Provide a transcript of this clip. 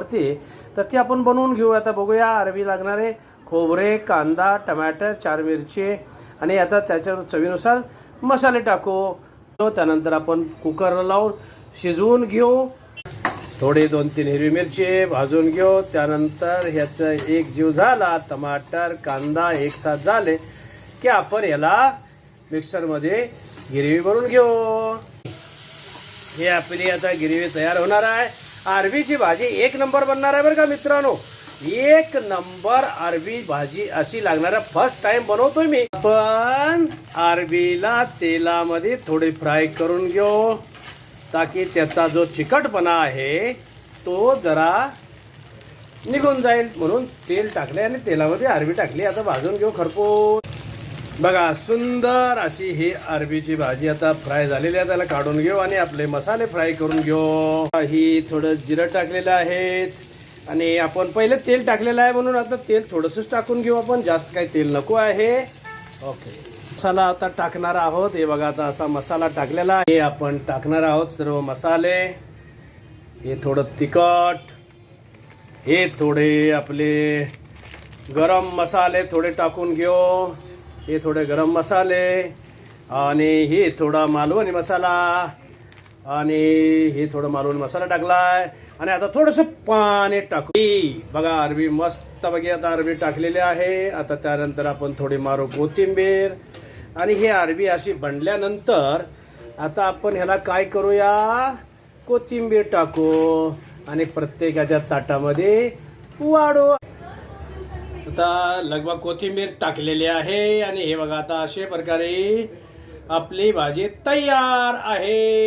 आवडते, तर ती आपण बनवून घेऊ. आता बघूया. अरबी लागणारे खोबरे, कांदा, टमाटर, 4 मिरची आणि आता त्याच्या चवीनुसार मसाले टाकू. त्यानंतर आपण कुकर लावून शिजवून घेऊ. थोडे 2-3 हिरवी मिरची भाजून घेऊ. त्यानंतर ह्याचा एक जीव झाला, टमाटर कांदा एकसाथ झाले की आपण याला मिक्सरमध्ये गिरवी बनवून घेऊ. हे आपली आता गिरवी तयार होणार आहे. अरबीची भाजी एक नंबर बनणार आहे बरं का मित्रांनो. एक नंबर अरबी भाजी अशी लागणार आहे. फर्स्ट टाइम बनवतोय मी. पण अरबीला तेलामध्ये थोडी फ्राय करून घेऊ, ताकी त्याचा जो चिकटपणा आहे तो जरा निघून जाईल. म्हणून तेल टाकले आणि तेलामध्ये अरबी टाकली. आता भाजून घेऊ खरपूस. बघा सुंदर अशी ही अरबीची भाजी आता फ्राय झालेली आहे. त्याला काढून घेऊ आणि आपले मसाले फ्राय करून घेऊ. ही थोडं जिरं टाकलेलं आहे आणि आपण पहिले तेल टाकलेलं आहे म्हणून आता तेल थोडंसंच टाकून घेऊ आपण. जास्त काही तेल नको आहे. ओके. मसाला आता टाकणार आहोत. हे बघा आता असा मसाला टाकलेला आहे. आपण टाकणार आहोत सर्व मसाले. हे थोडं तिखट, हे थोडे आपले गरम मसाले थोडे टाकून घेऊ. हे थोडे गरम मसाले आणि हे थोडा मालवणी मसाला आणि हे थोडं मालवणी मसाला टाकलाय. आणि आता थोडंसं पाणी टाकू. बघा अरबी मस्त बघी आता अरबी टाकलेली आहे. आता त्यानंतर आपण थोडी मारू कोथिंबीर आणि हे अरबी अशी बनल्यानंतर आता आपण ह्याला काय करूया, कोथिंबीर टाकू आणि प्रत्येकाच्या ताटामध्ये वाढू. आता लगभग कोथिंबीर टाकलेली आहे आणि हे बघा आता अशा प्रकारे आपली भाजी तयार आहे.